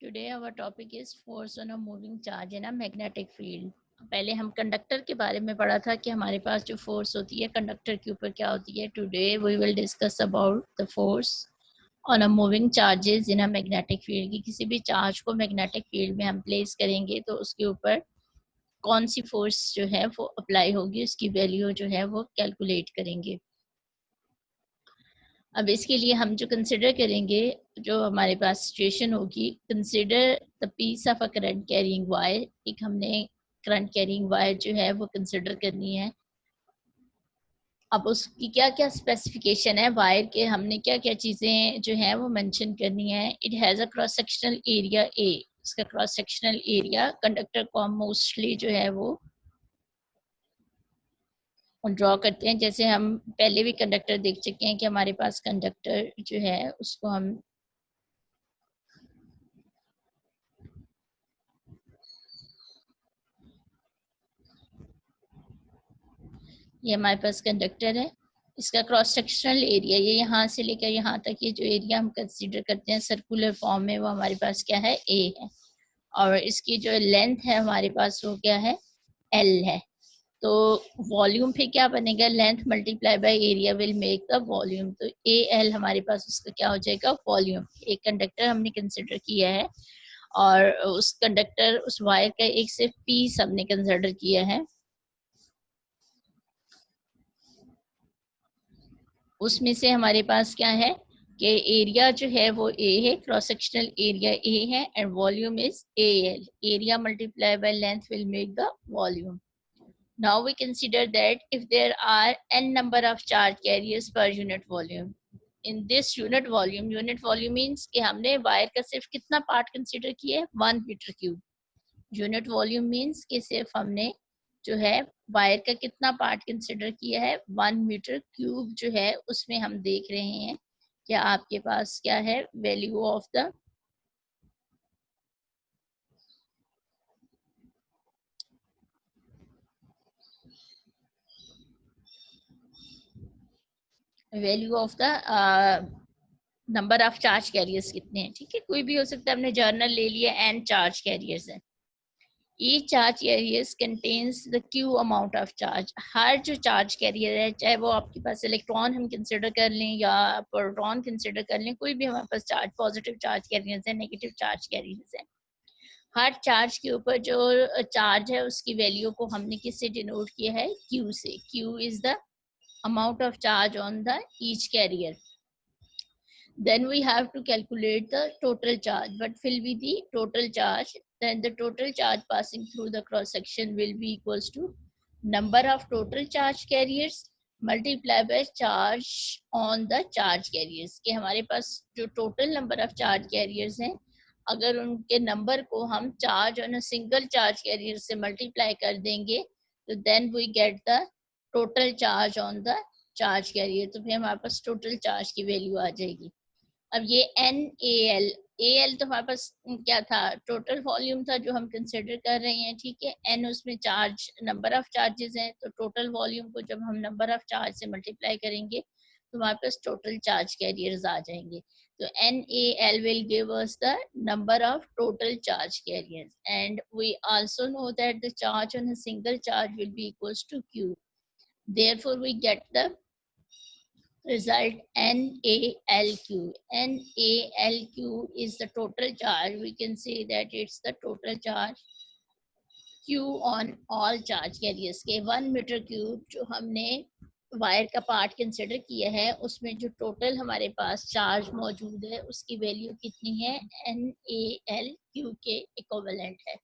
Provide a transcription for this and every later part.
Today our topic is force on a moving charge in a magnetic field. पहले हम conductor के बारे में पढ़ा था कि हमारे पास जो फोर्स होती है कंडक्टर के ऊपर क्या होती है. Today we will discuss about the force on a moving charges in a magnetic field. कि किसी भी चार्ज को मैग्नेटिक फील्ड में हम प्लेस करेंगे तो उसके ऊपर कौन सी फोर्स जो है वो अप्लाई होगी, उसकी वैल्यू जो है वो कैलकुलेट करेंगे. अब इसके लिए हम जो कंसिडर करेंगे, जो हमारे पास सिचुएशन होगी, consider the piece of a current carrying wire. एक हमने करंट कैरिंग वायर जो है वो कंसिडर करनी है. अब उसकी क्या क्या स्पेसिफिकेशन है वायर के, हमने क्या क्या चीज़ें जो है वो मेंशन करनी है. It has a cross sectional area ए. इसका क्रॉस सेक्शनल एरिया कंडक्टर को हम मोस्टली जो है वो ड्रॉ करते हैं. जैसे हम पहले भी कंडक्टर देख चुके हैं कि हमारे पास कंडक्टर जो है उसको हम ये हमारे पास कंडक्टर है. इसका क्रॉस सेक्शनल एरिया ये यहाँ से लेकर यहाँ तक ये जो एरिया हम कंसीडर करते हैं सर्कुलर फॉर्म में, वो हमारे पास क्या है, ए है. और इसकी जो लेंथ है हमारे पास वो क्या है, एल है. तो वॉल्यूम फिर क्या बनेगा, length multiply by area will make the volume. तो ए एल हमारे पास उसका क्या हो जाएगा, वॉल्यूम. एक कंडक्टर हमने कंसिडर किया है और उस कंडक्टर उस वायर का एक सिर्फ पीस हमने कंसिडर किया है. उसमें से हमारे पास क्या है कि एरिया जो है वो ए है, क्रॉस सेक्शनल एरिया ए है and volume is A L. Area multiply by length will make the volume. Now we consider that if there are n number of charge carriers per unit volume. In this unit volume means कि हमने wire का सिर्फ कितना part consider किया है, 1 metre cube. Unit volume means कि सिर्फ हमने जो है वायर का कितना पार्ट कंसिडर किया है, 1 मीटर क्यूब जो है उसमें हम देख रहे हैं कि आपके पास क्या है, value of the number of charge carriers कितने हैं. ठीक है, कोई भी हो सकता है, हमने जर्नल ले लिया एंड चार्ज कैरियर्स है. Each charge carriers contains the q amount of charge. हर जो चार्ज कैरियर है, चाहे वो आपके पास इलेक्ट्रॉन हम कंसिडर कर लें या प्रोटॉन कंसिडर कर लें, कोई भी हमारे पास चार्ज, पॉजिटिव चार्ज कैरियर्स है, नेगेटिव चार्ज कैरियर्स है, हर चार्ज के ऊपर जो चार्ज है उसकी वैल्यू को हमने किससे डिनोट किया है, q से. q is the amount of charge on the each carrier. Then we have to calculate the total charge. What will be the total charge? Then the total charge passing through the cross section will be equals to number of total charge carriers multiply by charge on the charge carriers. कि हमारे पास जो total number of charge carriers हैं, अगर उनके number को हम charge on a single charge carrier से multiply कर देंगे तो then we get the total charge on the charge carrier. तो फिर हमारे पास टोटल चार्ज की वैल्यू आ जाएगी. अब ये एन ए एल तो हमारे पास क्या था, टोटल वॉल्यूम था जो हम कंसिडर कर रहे हैं. ठीक है, एन उसमें चार्ज, नंबर ऑफ चार्जेस हैं, तो टोटल वॉल्यूम को जब हम नंबर ऑफ चार्ज से मल्टीप्लाई करेंगे तो हमारे पास टोटल चार्ज कैरियर्स आ जाएंगे. तो N A L will give us the number of total charge carriers and we also know that the charge on a single charge will be equals to Q. Therefore, we get the result NaLQ. NaLQ is the total charge. We can say that it's the total charge Q on all charge carriers के 1 metre cube जो हमने wire का part consider किया है उसमें जो total हमारे पास charge मौजूद है उसकी वैल्यू कितनी है, NaLQ के इक्विवेलेंट है.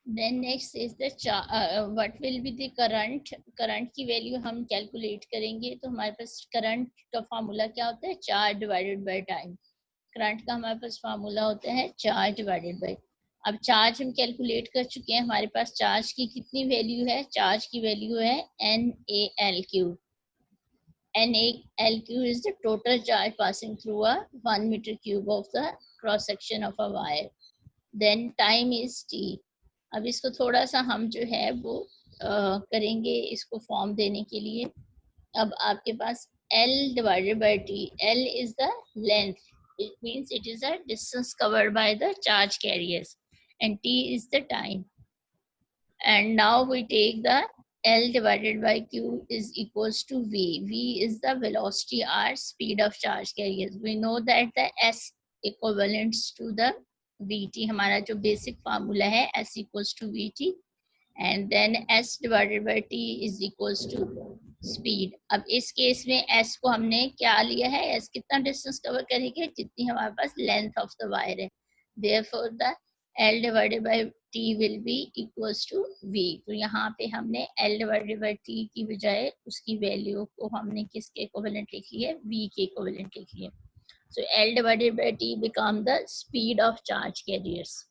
Then next is the what will be the current. Current की वैल्यू हम कैलकुलेट करेंगे तो हमारे पास करंट का फार्मूला क्या होता है, charge divided by time. Current का हमारे पास फार्मूला होता है चार्ज डिवाइडेड बाय अब चार्ज हम कैलकुलेट कर चुके हैं, हमारे पास चार्ज की कितनी वैल्यू है, चार्ज की वैल्यू है NaLQ. NaLQ is the total charge passing through a 1 meter cube of the cross section of a wire. Then time is t. अब इसको थोड़ा सा हम जो है वो करेंगे इसको फॉर्म देने के लिए. अब आपके पास L divided by T. L is the length. It means it is a distance covered by the charge carriers. And T is the time. And now we take the L divided by Q is equals to V. V is the velocity or speed of charge carriers. We know that the S equivalents to the Vt. हमारा जो basic formula है S equals to Vt. And then S divided by T is equals to speed. अब इस case में S को हमने क्या लिया है, S कितना डिस्टेंस कवर करेंगे, जितनी हमारे पास लेंथ ऑफ द वायर है. Therefore the L divided by T will be equals to V. तो यहाँ पे हमने L divided by T की बजाय उसकी वैल्यू को हमने किसके इक्विवेलेंट लिख ली है, V के इक्विवेलेंट लिख लिया. So L divided by T become the speed of charge carriers.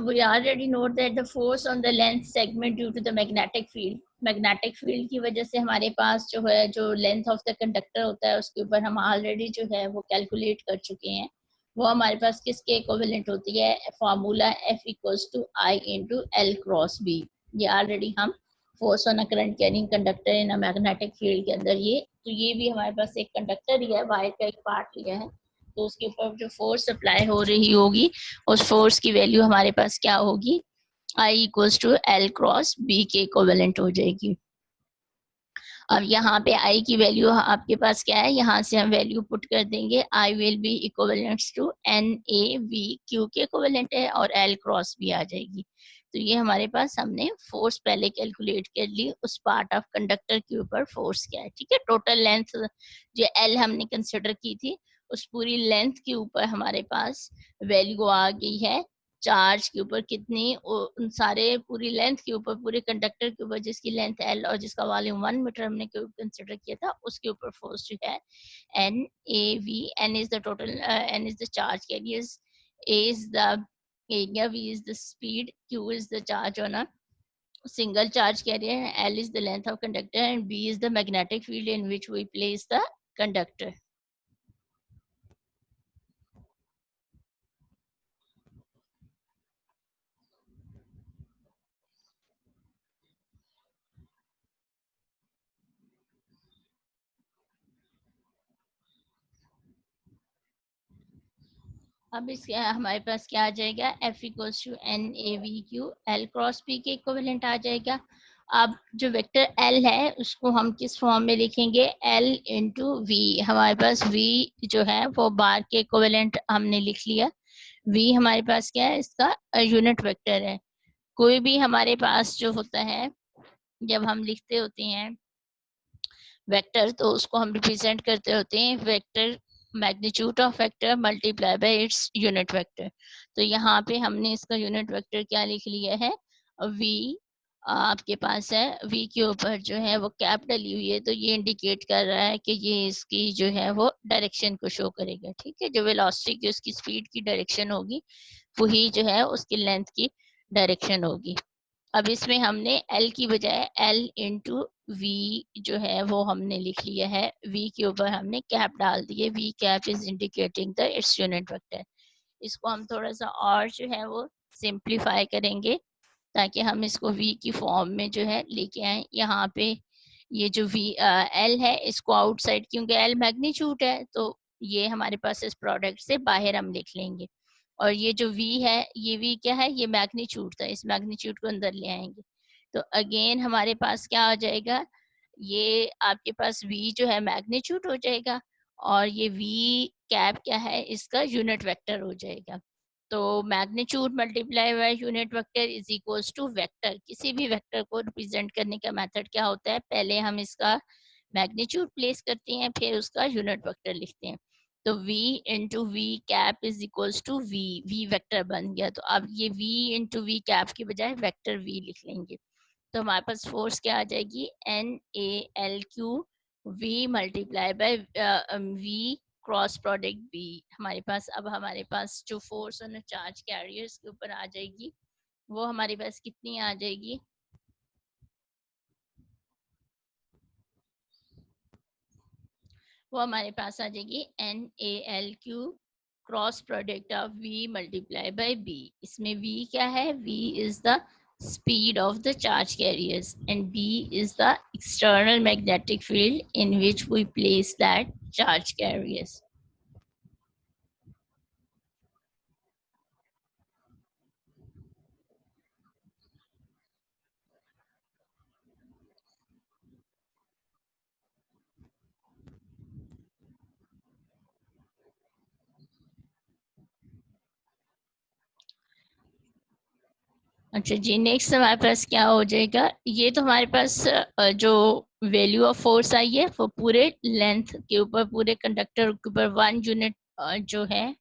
We already know that the force on the length segment due to the magnetic field. Magnetic field की वजह से हमारे पास जो है, जो लेंथ ऑफ द कंडक्टर होता है उसके ऊपर हम ऑलरेडी जो है वो कैलकुलेट कर चुके हैं. वो हमारे पास किसके इक्विवेलेंट होती है, formula F equals to I into L cross B. ये ऑलरेडी हम force on a current carrying conductor in a magnetic field के अंदर ये भी हमारे पास एक कंडक्टर ही है, वायर का एक पार्ट लिया है. तो उसके ऊपर जो फोर्स अप्लाई हो रही होगी उस फोर्स की वैल्यू हमारे पास क्या होगी, I equals to L cross B के इक्विवेलेंट हो जाएगी. अब यहाँ पे I की वैल्यू आपके पास क्या है, यहाँ से हम वैल्यू पुट कर देंगे. I will be equivalents to NaVQ के इक्विवेलेंट है और L क्रॉस B आ जाएगी. तो ये हमारे पास हमने फोर्स पहले कैलकुलेट कर ली, उस पार्ट ऑफ कंडक्टर के ऊपर फोर्स क्या है. ठीक है, टोटल लेंथ जो L हमने कंसिडर की थी उस पूरी लेंथ के ऊपर हमारे पास वैल्यू आ गई है चार्ज के ऊपर कितनी, उन सारे पूरी लेंथ के ऊपर, पूरे कंडक्टर के ऊपर जिसकी लेंथ L और जिसका वॉल्यूम 1 मीटर हमने कंसिडर किया था उसके ऊपर फोर्स जो है NaV. N is the total, N is the charge carriers, A is the area, V is the speed, Q is the charge on a single charge carrier, L is the length of conductor, and B is the magnetic field in which we place the conductor. अब इसके हमारे पास क्या आ जाएगा, F equals to NaVQ L cross P के equivalent आ जाएगा. अब जो वेक्टर L है उसको हम किस फॉर्म में लिखेंगे, L इंटू V. हमारे पास V जो है वो बार के इक्विवेलेंट हमने लिख लिया. V हमारे पास क्या है, इसका यूनिट वेक्टर है. कोई भी हमारे पास जो होता है, जब हम लिखते होते हैं वेक्टर तो उसको हम रिप्रेजेंट करते होते हैं vector magnitude of vector multiply by its unit vector. तो यहाँ पे हमने इसका यूनिट वेक्टर क्या लिख लिया है, V आपके पास है. V के ऊपर जो है वो कैप डली हुई है, तो ये इंडिकेट कर रहा है कि ये इसकी जो है वो डायरेक्शन को शो करेगा. ठीक है, जो वेलोसिटी की उसकी स्पीड की डायरेक्शन होगी वही जो है उसकी लेंथ की डायरेक्शन होगी. अब इसमें हमने L की बजाय L इंटू V जो है वो हमने लिख लिया है. V के ऊपर हमने कैप डाल दिए. V cap is indicating the its unit vector. इसको हम थोड़ा सा और जो है वो सिंप्लीफाई करेंगे ताकि हम इसको V की फॉर्म में जो है लेके आए. यहाँ पे ये जो L है इसको आउटसाइड, क्योंकि L मैग्नीट्यूड है तो ये हमारे पास इस प्रोडक्ट से बाहर हम लिख लेंगे. और ये जो V है, ये V क्या है, ये मैग्नीट्यूड था, इस मैग्नीट्यूड को अंदर ले आएंगे. तो अगेन हमारे पास क्या आ जाएगा, ये आपके पास V जो है मैग्नीट्यूड हो जाएगा और ये V कैप क्या है, इसका यूनिट वेक्टर हो जाएगा. तो magnitude multiply by unit vector is equals to vector. किसी भी वेक्टर को रिप्रेजेंट करने का मेथड क्या होता है, पहले हम इसका मैग्नीट्यूड प्लेस करते हैं फिर उसका यूनिट वेक्टर लिखते हैं. तो V into V cap is equals to V vector बन गया. तो अब ये V इंटू V कैप की बजाय वेक्टर V लिख लेंगे. तो हमारे पास फोर्स क्या आ जाएगी, NaLQ V multiply by V cross product B, हमारे पास अब हमारे पास जो फोर्स ऑन चार्ज कैरियर्स के ऊपर आ जाएगी वो हमारे पास कितनी आ जाएगी, वो हमारे पास आ जाएगी NaLQ cross product of V multiply bye B। इसमें V क्या है, V is the speed of the charge carriers and B is the external magnetic field in which we place that charge carriers. अच्छा जी, next हमारे पास क्या हो जाएगा, ये तो हमारे पास जो वैल्यू ऑफ फोर्स आई है वो पूरे लेंथ के ऊपर, पूरे कंडक्टर के ऊपर 1 यूनिट जो है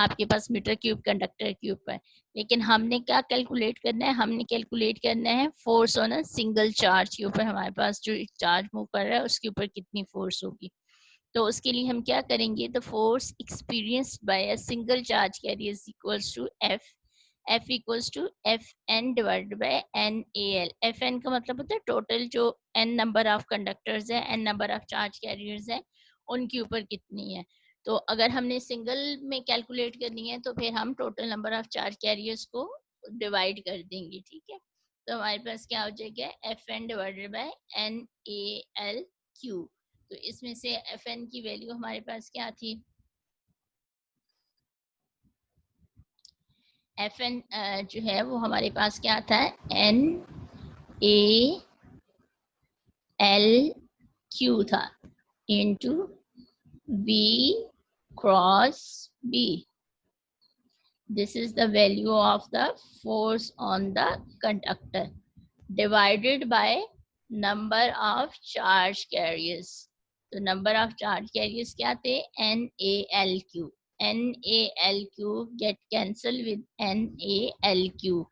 आपके पास मीटर क्यूब कंडक्टर के ऊपर। लेकिन हमने क्या कैलकुलेट करना है, हमने कैलकुलेट करना है force on a single charge के ऊपर, हमारे पास जो चार्ज मूव कर रहा है उसके ऊपर कितनी फोर्स होगी। तो उसके लिए हम क्या करेंगे, the force experienced by a single charge carrier is equals to F equals to F N divided by N A L. F N का मतलब होता है टोटल जो n नंबर ऑफ कंडक्टर्स है, n number of charge carriers है, उनके ऊपर कितनी है। तो अगर हमने सिंगल में कैलकुलेट करनी है तो फिर हम total number of charge carriers को डिवाइड कर देंगे, ठीक है। तो हमारे पास क्या हो जाएगा, F N divided by N A L Q. तो इसमें से एफ एन की वैल्यू हमारे पास क्या थी, एफ एन जो है वो हमारे पास क्या था, एन ए एल क्यू था into B cross B. This is the value of the force on the conductor divided by number of charge carriers. तो number of charge carriers क्या थे, NaLQ। NaLQ get cancelled with NaLQ.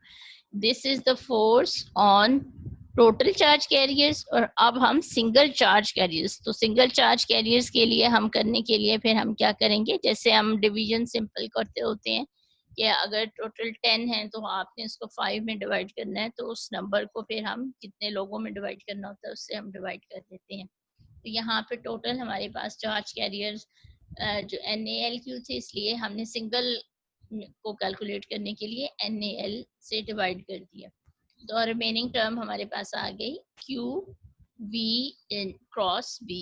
This is the force on total charge carriers. और अब हम single charge carriers, तो single charge carriers के लिए हम करने के लिए फिर हम क्या करेंगे, जैसे हम डिवीजन सिंपल करते होते हैं कि अगर टोटल 10 है तो आपने इसको 5 में डिवाइड करना है, तो उस नंबर को फिर हम कितने लोगों में डिवाइड करना होता है उससे हम डिवाइड कर देते हैं। तो यहाँ पे टोटल हमारे पास चार्ज कैरियर्स जो NaLQ थे, इसलिए हमने सिंगल को कैलकुलेट करने के लिए NaL से डिवाइड कर दिया। तो रिमेनिंग टर्म हमारे पास आ गई Q V in cross B.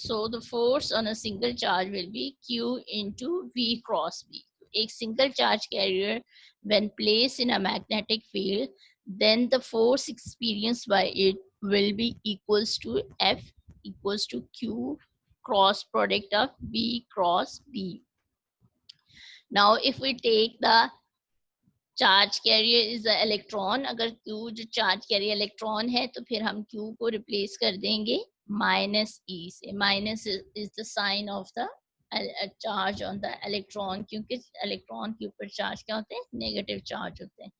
So the force on a single charge will be Q into V cross B. एक single charge carrier when placed in a magnetic field, then the force experienced by it will be equals to F equals to Q cross product of B cross B. Now if we take the charge carrier is electron, अगर Q जो charge carrier electron है तो फिर हम Q को replace कर देंगे -E से। Minus is the sign of the charge on the electron, क्योंकि इलेक्ट्रॉन के ऊपर चार्ज क्या होते हैं, नेगेटिव चार्ज होते हैं।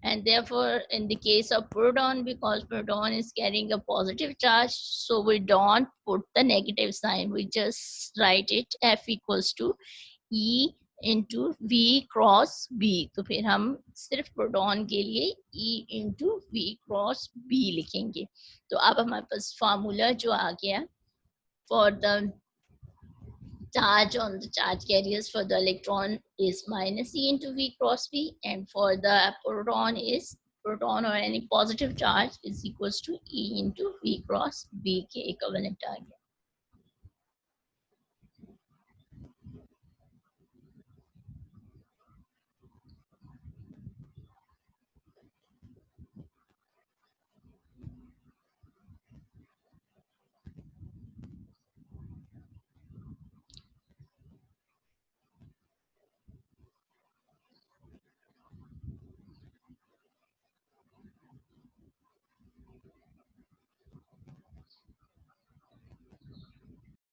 And therefore in the case of proton, because proton is carrying a positive charge, so we don't put the negative sign, we just write it F equals to E into V cross B। तो फिर हम सिर्फ proton के लिए E into V cross B लिखेंगे। तो अब हमारे पास फार्मूला जो आ गया for the charge on the charge carriers for the electron is -E into V cross B, and for the proton is proton or any positive charge is equals to E into V cross B के equivalent आ गया।